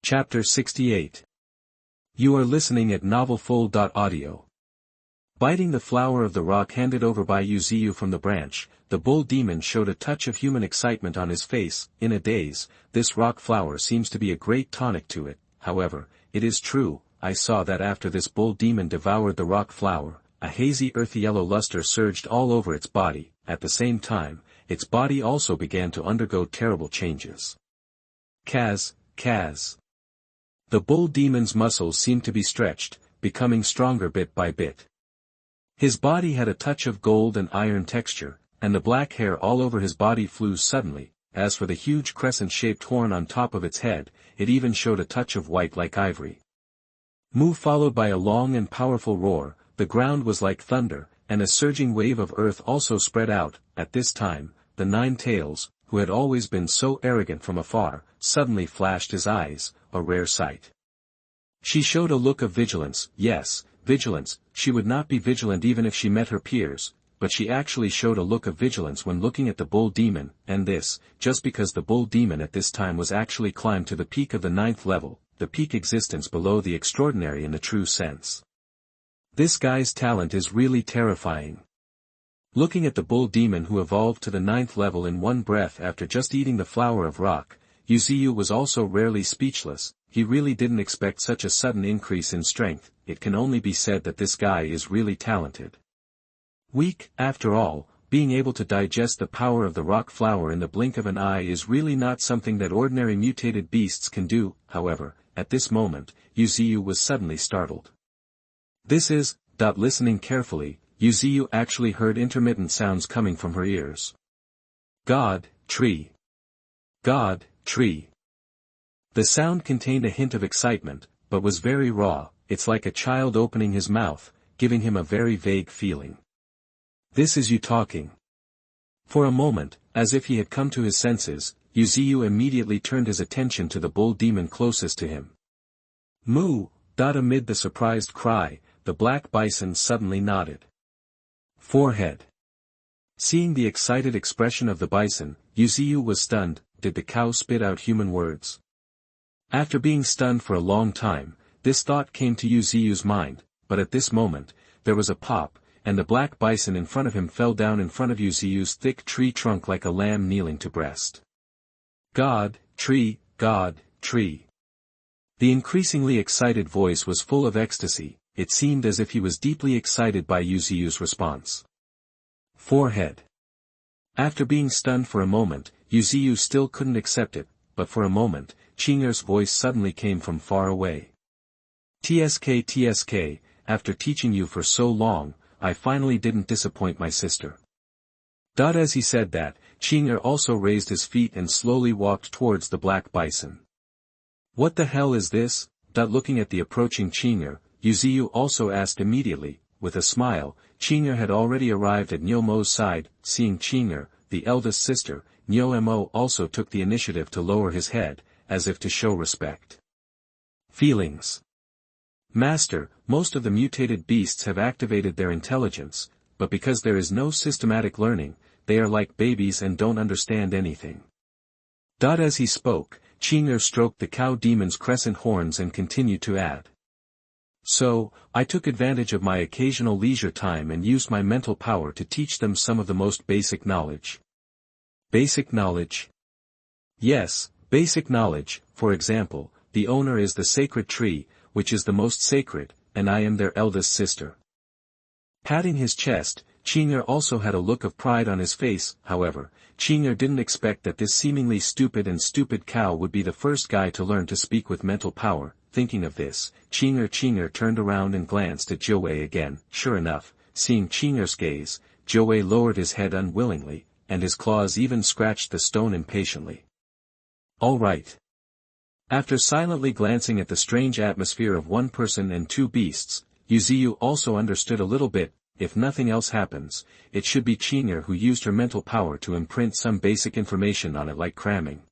Chapter 68. You are listening at novelfull.audio. Biting the flower of the rock handed over by Yu Ziyu from the branch, the bull demon showed a touch of human excitement on his face. In a daze, this rock flower seems to be a great tonic to it. However, it is true, I saw that after this bull demon devoured the rock flower, a hazy earthy yellow luster surged all over its body. At the same time, its body also began to undergo terrible changes. Kaz. The bull demon's muscles seemed to be stretched, becoming stronger bit by bit. His body had a touch of gold and iron texture, and the black hair all over his body flew suddenly. As for the huge crescent-shaped horn on top of its head, it even showed a touch of white like ivory. Moo followed by a long and powerful roar. The ground was like thunder, and a surging wave of earth also spread out. At this time, the 9 tails, who had always been so arrogant from afar, suddenly flashed his eyes, a rare sight. She showed a look of vigilance. Yes, vigilance. She would not be vigilant even if she met her peers, but she actually showed a look of vigilance when looking at the bull demon, and this, just because the bull demon at this time was actually climbed to the peak of the 9th level, the peak existence below the extraordinary in the true sense. This guy's talent is really terrifying. Looking at the bull demon who evolved to the 9th level in one breath after just eating the flower of rock, Yu Ziyu was also rarely speechless. He really didn't expect such a sudden increase in strength. It can only be said that this guy is really talented. Weak, after all, being able to digest the power of the rock flower in the blink of an eye is really not something that ordinary mutated beasts can do. However, at this moment, Yu Ziyu was suddenly startled. Listening carefully, Yu Ziyu actually heard intermittent sounds coming from her ears. God, tree. God, tree. The sound contained a hint of excitement, but was very raw. It's like a child opening his mouth, giving him a very vague feeling. This is you talking. For a moment, as if he had come to his senses, Yu Ziyu immediately turned his attention to the bull demon closest to him. Moo. Amid the surprised cry, the black bison suddenly nodded. Forehead. Seeing the excited expression of the bison, Yu Ziyu was stunned. Did the cow spit out human words? After being stunned for a long time, this thought came to Yu Ziyu's mind, but at this moment, there was a pop, and the black bison in front of him fell down in front of Yu Ziyu's thick tree trunk like a lamb kneeling to breast. God, tree, God, tree. The increasingly excited voice was full of ecstasy. It seemed as if he was deeply excited by Yu Ziyu's response. Forehead. After being stunned for a moment, Yu Ziyu still couldn't accept it, but for a moment, Qing'er's voice suddenly came from far away. TSK, after teaching you for so long, I finally didn't disappoint my sister. As he said that, Qing'er also raised his feet and slowly walked towards the black bison. What the hell is this? Looking at the approaching Qing'er, Yu Ziyu also asked immediately. With a smile, Qing'er had already arrived at Niu Mo's side. Seeing Qing'er, the eldest sister, Niu Mo also took the initiative to lower his head, as if to show respect. Feelings. Master, most of the mutated beasts have activated their intelligence, but because there is no systematic learning, they are like babies and don't understand anything. As he spoke, Qing'er stroked the cow demon's crescent horns and continued to add. So, I took advantage of my occasional leisure time and used my mental power to teach them some of the most basic knowledge. Basic knowledge? Yes, basic knowledge. For example, the owner is the sacred tree, which is the most sacred, and I am their eldest sister. Patting his chest, Qing'er also had a look of pride on his face. However, Qing'er didn't expect that this seemingly stupid cow would be the first guy to learn to speak with mental power. Thinking of this, Qing'er turned around and glanced at Jiuwei again. Sure enough, seeing Qing'er's gaze, Jiuwei lowered his head unwillingly, and his claws even scratched the stone impatiently. All right. After silently glancing at the strange atmosphere of one person and 2 beasts, Yu Ziyu also understood a little bit. If nothing else happens, it should be Qing'er who used her mental power to imprint some basic information on it like cramming.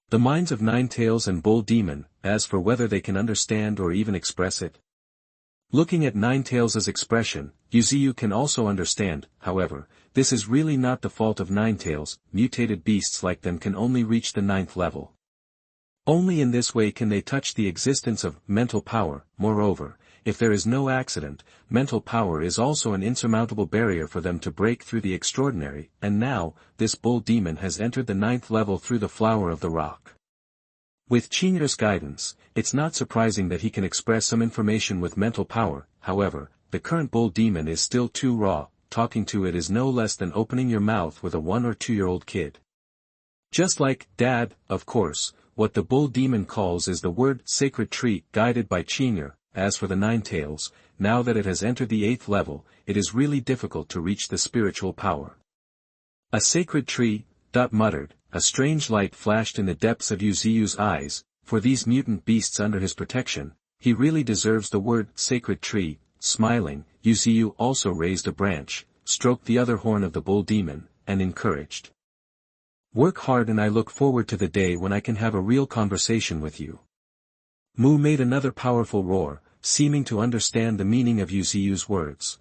The minds of 9 tails and bull demon. As for whether they can understand or even express it. Looking at 9 tails' expression, Yu Ziyu can also understand. However, this is really not the fault of 9 tails. Mutated beasts like them can only reach the 9th level. Only in this way can they touch the existence of mental power. Moreover, if there is no accident, mental power is also an insurmountable barrier for them to break through the extraordinary, and now, this bull demon has entered the 9th level through the flower of the rock. With Qing'er's guidance, it's not surprising that he can express some information with mental power. However, the current bull demon is still too raw. Talking to it is no less than opening your mouth with a 1 or 2-year-old kid. Just like, Dad, of course, what the bull demon calls is the word sacred tree, guided by Qing'er. As for the Nine Tails, now that it has entered the 8th level, it is really difficult to reach the spiritual power. A sacred tree, muttered, a strange light flashed in the depths of Yu Ziyu's eyes. For these mutant beasts under his protection, he really deserves the word sacred tree. Smiling, Yu Ziyu also raised a branch, stroked the other horn of the bull demon, and encouraged. Work hard, and I look forward to the day when I can have a real conversation with you. Mu made another powerful roar, seeming to understand the meaning of Yu Ziyu's words.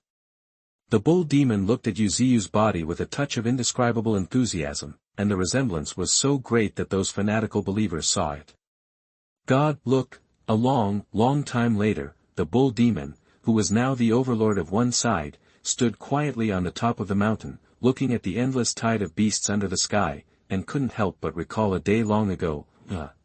The bull demon looked at Yu Ziyu's body with a touch of indescribable enthusiasm, and the resemblance was so great that those fanatical believers saw it. God, look! A long time later, the bull demon, who was now the overlord of one side, stood quietly on the top of the mountain, looking at the endless tide of beasts under the sky, and couldn't help but recall a day long ago.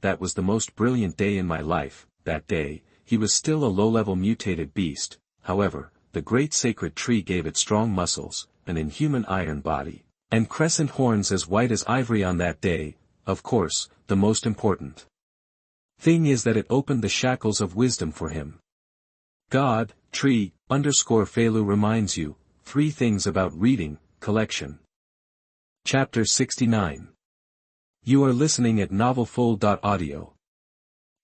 That was the most brilliant day in my life. That day, he was still a low-level mutated beast. However, the great sacred tree gave it strong muscles, an inhuman iron body, and crescent horns as white as ivory on that day. Of course, the most important thing is that it opened the shackles of wisdom for him. God, tree, Faloo reminds you, 3 things about reading, collection. Chapter 69. You are listening at novelfull.audio.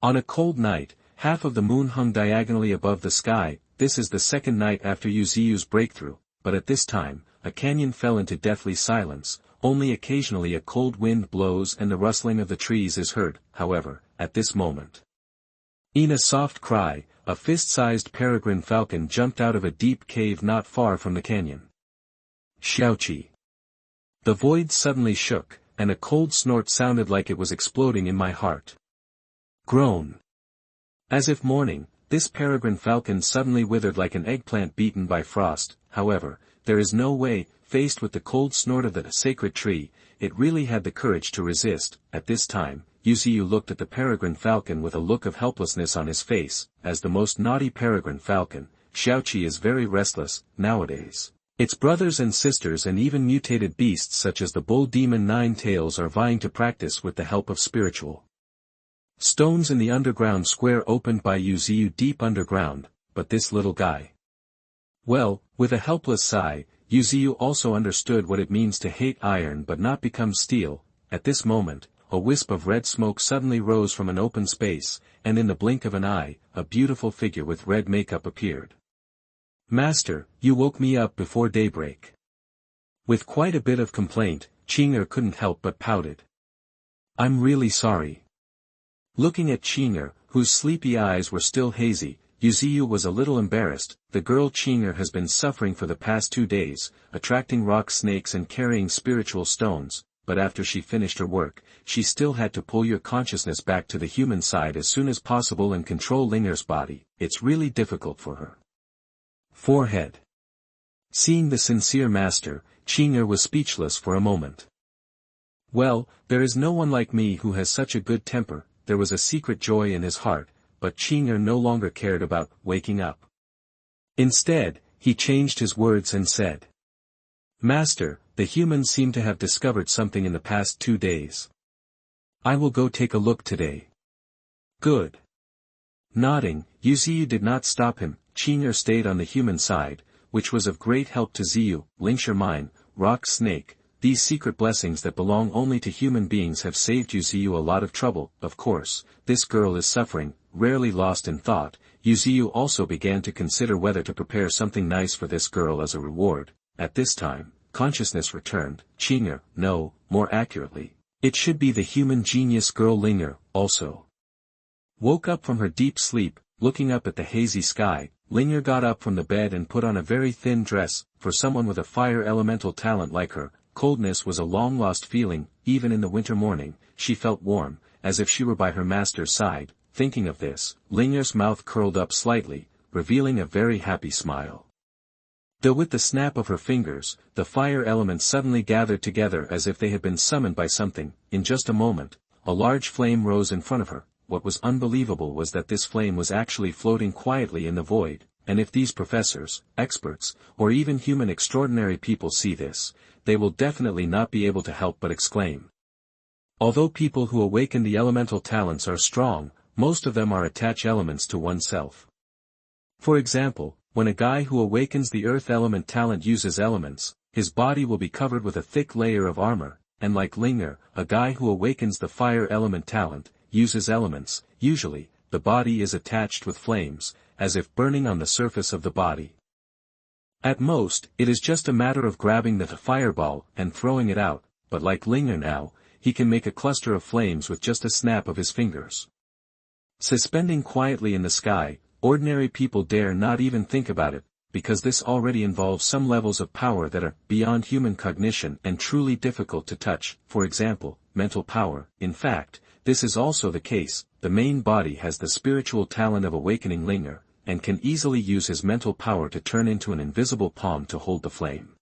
On a cold night, half of the moon hung diagonally above the sky. This is the second night after Yu Ziyu's breakthrough, but at this time, a canyon fell into deathly silence. Only occasionally a cold wind blows and the rustling of the trees is heard. However, at this moment, in a soft cry, a fist-sized peregrine falcon jumped out of a deep cave not far from the canyon. Xiaoqi. The void suddenly shook, and a cold snort sounded like it was exploding in my heart. Groan. As if mourning, this peregrine falcon suddenly withered like an eggplant beaten by frost. However, there is no way, faced with the cold snort of the sacred tree, it really had the courage to resist. At this time, Yu Ziyu looked at the peregrine falcon with a look of helplessness on his face. As the most naughty peregrine falcon, Xiaoqi is very restless, nowadays. Its brothers and sisters and even mutated beasts such as the bull demon 9 Tails are vying to practice with the help of spiritual stones in the underground square opened by Yu Ziyu deep underground. But this little guy. Well, with a helpless sigh, Yu Ziyu also understood what it means to hate iron but not become steel. At this moment, a wisp of red smoke suddenly rose from an open space, and in the blink of an eye, a beautiful figure with red makeup appeared. Master, you woke me up before daybreak. With quite a bit of complaint, Qing'er couldn't help but pouted. I'm really sorry. Looking at Qing'er, whose sleepy eyes were still hazy, Yu Ziyu was a little embarrassed. The girl Qing'er has been suffering for the past 2 days, attracting rock snakes and carrying spiritual stones, but after she finished her work, she still had to pull your consciousness back to the human side as soon as possible and control Ling'er's body. It's really difficult for her. Forehead. Seeing the sincere master, Qing'er was speechless for a moment. Well, there is no one like me who has such a good temper. There was a secret joy in his heart, but Qing'er no longer cared about waking up. Instead, he changed his words and said, Master, the humans seem to have discovered something in the past 2 days. I will go take a look today. Good. Nodding, Yu Ziyu did not stop him. Qing'er stayed on the human side, which was of great help to Ziyu. Ling'er mine, rock snake, these secret blessings that belong only to human beings have saved Yu Ziyu a lot of trouble. Of course, this girl is suffering. Rarely lost in thought, Yu Ziyu also began to consider whether to prepare something nice for this girl as a reward. At this time, consciousness returned. Qing'er, no, more accurately, it should be the human genius girl Ling'er, also woke up from her deep sleep. Looking up at the hazy sky, Ling'er got up from the bed and put on a very thin dress. For someone with a fire elemental talent like her, coldness was a long-lost feeling. Even in the winter morning, she felt warm, as if she were by her master's side. Thinking of this, Linger's mouth curled up slightly, revealing a very happy smile. Though with the snap of her fingers, the fire elements suddenly gathered together as if they had been summoned by something. In just a moment, a large flame rose in front of her. What was unbelievable was that this flame was actually floating quietly in the void, and if these professors, experts, or even human extraordinary people see this, they will definitely not be able to help but exclaim. Although people who awaken the elemental talents are strong, most of them are attached elements to oneself. For example, when a guy who awakens the earth element talent uses elements, his body will be covered with a thick layer of armor, and like Linger, a guy who awakens the fire element talent, uses elements, usually, the body is attached with flames, as if burning on the surface of the body. At most, it is just a matter of grabbing the fireball and throwing it out, but like Linger now, he can make a cluster of flames with just a snap of his fingers. Suspending quietly in the sky, ordinary people dare not even think about it, because this already involves some levels of power that are beyond human cognition and truly difficult to touch, for example, mental power. In fact, this is also the case. The main body has the spiritual talent of awakening Linger, and can easily use his mental power to turn into an invisible palm to hold the flame.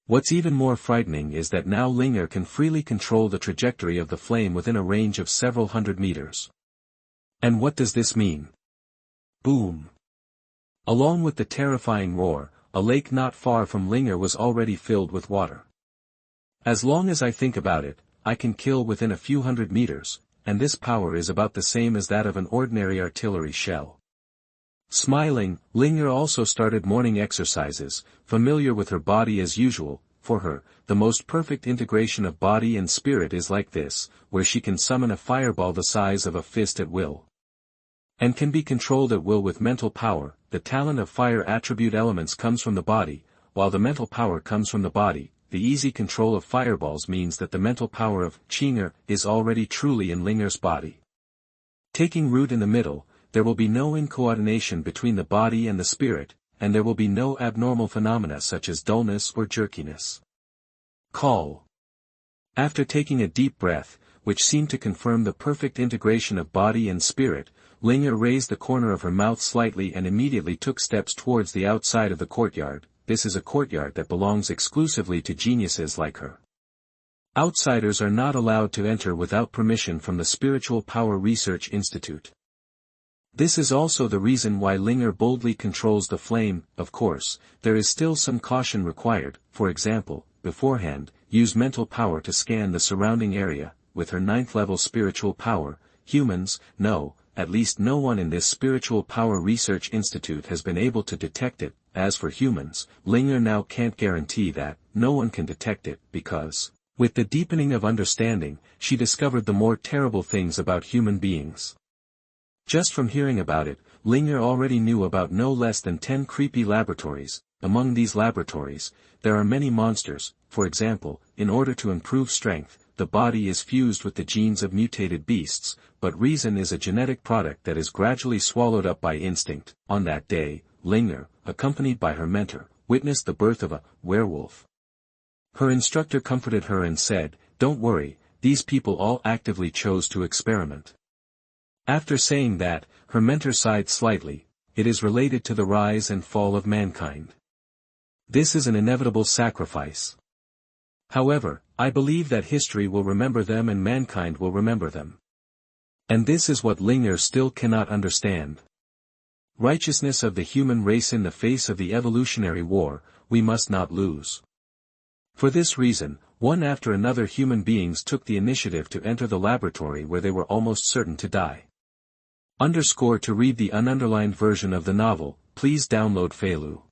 What's even more frightening is that now Linger can freely control the trajectory of the flame within a range of several hundred meters. And what does this mean? Boom! Along with the terrifying roar, a lake not far from Linger was already filled with water. As long as I think about it, I can kill within a few hundred meters, and this power is about the same as that of an ordinary artillery shell. Smiling, Linger also started morning exercises, familiar with her body as usual. For her, the most perfect integration of body and spirit is like this, where she can summon a fireball the size of a fist at will. And can be controlled at will with mental power. The talent of fire attribute elements comes from the body, while the mental power comes from the body. The easy control of fireballs means that the mental power of Chinger is already truly in Linger's body. Taking root in the middle, there will be no incoordination between the body and the spirit, and there will be no abnormal phenomena such as dullness or jerkiness. Call. After taking a deep breath, which seemed to confirm the perfect integration of body and spirit, Linger raised the corner of her mouth slightly and immediately took steps towards the outside of the courtyard. This is a courtyard that belongs exclusively to geniuses like her. Outsiders are not allowed to enter without permission from the Spiritual Power Research Institute. This is also the reason why Linger boldly controls the flame. Of course, there is still some caution required. For example, beforehand, use mental power to scan the surrounding area. With her 9th level spiritual power, humans, no, at least no one in this Spiritual Power Research Institute has been able to detect it. As for humans, Linger now can't guarantee that no one can detect it because, with the deepening of understanding, she discovered the more terrible things about human beings. Just from hearing about it, Linger already knew about no less than 10 creepy laboratories. Among these laboratories, there are many monsters. For example, in order to improve strength, the body is fused with the genes of mutated beasts, but reason is a genetic product that is gradually swallowed up by instinct. On that day, Linger, accompanied by her mentor, witnessed the birth of a werewolf. Her instructor comforted her and said, "Don't worry, these people all actively chose to experiment." After saying that, her mentor sighed slightly. It is related to the rise and fall of mankind. This is an inevitable sacrifice. However, I believe that history will remember them and mankind will remember them. And this is what Linger still cannot understand. Righteousness of the human race in the face of the evolutionary war, we must not lose. For this reason, one after another human beings took the initiative to enter the laboratory where they were almost certain to die. To read the ununderlined version of the novel, please download Faloo.